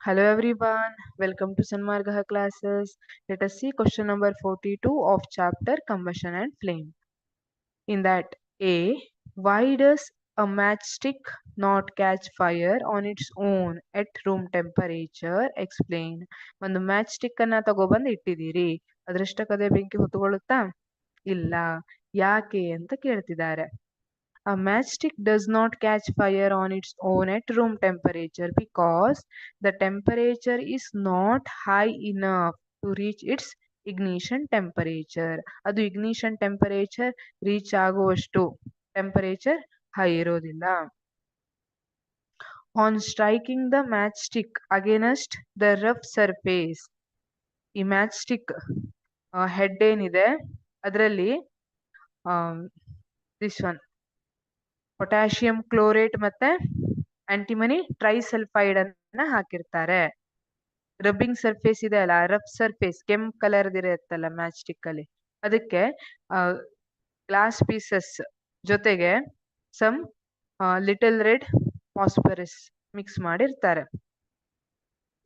Hello everyone, welcome to Sanmargaha classes. Let us see question number 42 of chapter Combustion and Flame. In that A, why does a matchstick not catch fire on its own at room temperature? Explain. ಒಂದು match stick ಅನ್ನ ತಗೊಬಂದು ಇಟ್ಟಿದ್ದೀರಿ, ಅದರಷ್ಟಕ್ಕದೇ ಬೆಂಕಿ ಹೊತ್ತುಕೊಳ್ಳುತ್ತಾ? ಇಲ್ಲ. ಯಾಕೆ ಅಂತ ಕೇಳ್ತಿದ್ದಾರೆ. A matchstick does not catch fire on its own at room temperature because the temperature is not high enough to reach its ignition temperature. ಅದು ignition temperature reach ಆಗುವಷ್ಟು temperature high ಇರೋದಿಲ್ಲ. On striking the matchstick against the rough surface, ಈ matchstick head ಏನಿದೆ ಅದರಲ್ಲಿ this one potassium chlorate ಮತ್ತೆ antimony trisulphide ಅನ್ನ ಹಾಕಿರ್ತಾರೆ. Rubbing surface ಇದೆ ಅಲ್ಲ, ರಫ್ ಸರ್ಫೇಸ್ ಕೆಂಪ್ ಕಲರ್ ಇರುತ್ತಲ್ಲ ಮ್ಯಾಚ್ ಸ್ಟಿಕ್ ಅಲ್ಲಿ, ಅದಕ್ಕೆ ಗ್ಲಾಸ್ ಪೀಸಸ್ ಜೊತೆಗೆ some little red phosphorus mix ಮಾಡಿರ್ತಾರೆ.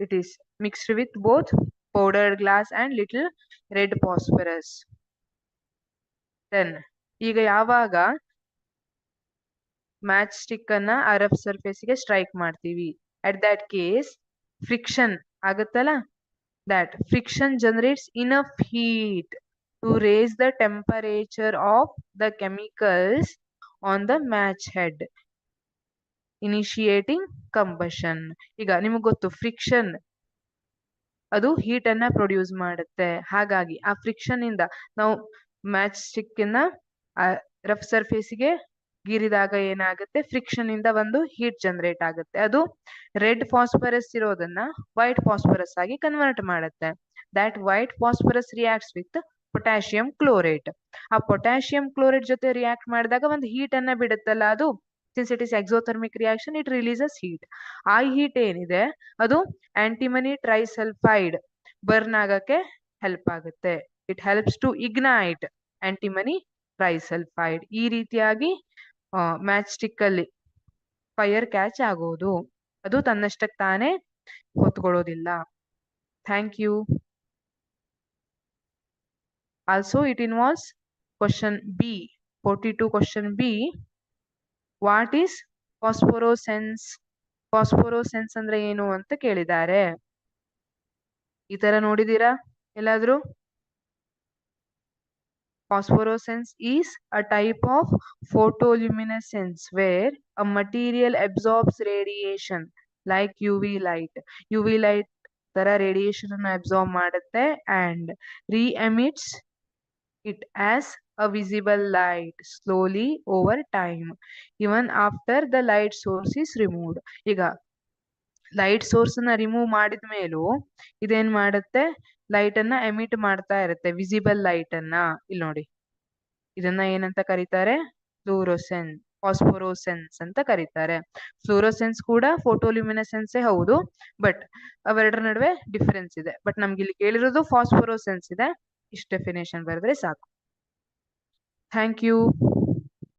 It is mixed with both powdered glass and little red phosphorus. Then ಈಗ ಯಾವಾಗ ಮ್ಯಾಚ್ ಸ್ಟಿಕ್ ಅನ್ನ ಆ ರಫ್ ಸರ್ಫೇಸ್ ಗೆ ಸ್ಟ್ರೈಕ್ ಮಾಡ್ತೀವಿ, ಅಟ್ ದಟ್ ಕೇಸ್ ಫ್ರಿಕ್ಷನ್ ಆಗುತ್ತಲ್ಲ, that friction generates enough heat to raise the temperature of the chemicals on the match head, initiating combustion. ಈಗ ನಿಮಗೆ ಗೊತ್ತು ಫ್ರಿಕ್ಷನ್ ಅದು ಹೀಟ್ ಅನ್ನ ಪ್ರೊಡ್ಯೂಸ್ ಮಾಡುತ್ತೆ. ಹಾಗಾಗಿ ಆ ಫ್ರಿಕ್ಷನ್ ಇಂದ ನಾವು ಮ್ಯಾಚ್ ಸ್ಟಿಕ್ ನ ರಫ್ ಸರ್ಫೇಸ್ಗೆ ಗೀರಿದಾಗ ಏನಾಗುತ್ತೆ, ಫ್ರಿಕ್ಷನ್ ಇಂದ ಒಂದು ಹೀಟ್ ಜನರೇಟ್ ಆಗುತ್ತೆ. ಅದು ರೆಡ್ ಫಾಸ್ಫರಸ್ ಇರೋದನ್ನ ವೈಟ್ ಫಾಸ್ಫರಸ್ ಆಗಿ ಕನ್ವರ್ಟ್ ಮಾಡುತ್ತೆ. That white phosphorus reacts with potassium chlorate. ಆ ಪೊಟ್ಯಾಷಿಯಂ ಕ್ಲೋರೇಟ್ ಜೊತೆ ರಿಯಾಕ್ಟ್ ಮಾಡಿದಾಗ ಒಂದು ಹೀಟ್ ಅನ್ನ ಬಿಡುತ್ತಲ್ಲ, ಅದು since it is exothermic reaction, it releases heat. ಆ ಹೀಟ್ ಏನಿದೆ ಅದು ಆಂಟಿಮನಿ ಟ್ರೈಸಲ್ಫೈಡ್ ಬರ್ನ್ ಆಗಕ್ಕೆ ಹೆಲ್ಪ್ ಆಗುತ್ತೆ. It helps to ignite antimony trisulphide. ಈ ರೀತಿಯಾಗಿ ಮ್ಯಾಚ್ ಸ್ಟಿಕ್ ಅಲ್ಲಿ ಫೈರ್ ಕ್ಯಾಚ್ ಆಗೋದು, ಅದು ತನ್ನಷ್ಟಕ್ಕೆ ತಾನೇ ಹೊತ್ಕೊಳ್ಳೋದಿಲ್ಲ. Thank you. Also it involves question B 42 question B. What is phosphorescence? Phosphorescence ಅಂದ್ರೆ ಏನು ಅಂತ ಕೇಳಿದ್ದಾರೆ. ಈ ತರ ನೋಡಿದೀರಾ ಎಲ್ಲಾದ್ರೂ? Phosphorescence is a type of photoluminescence where a material absorbs radiation like UV light. UV light ತರ ರೇಡಿಯೇಷನ್ ಅನ್ನು ಅಬ್ಸಾರ್ಬ್ ಮಾಡುತ್ತೆ and re-emits it as a visible light slowly over time even after the light source is removed. ಈಗ light source ನ remove ಮಾಡಿದ ಮೇಲೂ ಇದೇನ್ ಮಾಡುತ್ತೆ, light ಅನ್ನ ಎಮಿಟ್ ಮಾಡ್ತಾ ಇರುತ್ತೆ, ವಿಸಿಬಲ್ ಲೈಟ್ ಅನ್ನ. ಇಲ್ಲಿ ನೋಡಿ, ಇದನ್ನ ಏನಂತ ಕರೀತಾರೆ? ಫ್ಲೂರೋಸೆನ್, ಫಾಸ್ಫೋರೋಸೆನ್ಸ್ ಅಂತ ಕರೀತಾರೆ. ಫ್ಲೂರೋಸೆನ್ಸ್ ಕೂಡ ಫೋಟೋಲ್ಯುಮಿನೆಸೆನ್ಸೇ ಹೌದು, ಬಟ್ ಅವೆರಡರ ನಡುವೆ ಡಿಫರೆನ್ಸ್ ಇದೆ. ಬಟ್ ನಮ್ಗೆ ಇಲ್ಲಿ ಕೇಳಿರೋದು ಫಾಸ್ಫೋರೋಸೆನ್ಸ್ ಇದೆ. ಇಷ್ಟು ಡೆಫಿನೇಷನ್ ಬರೆದ್ರೆ ಸಾಕು. Thank you.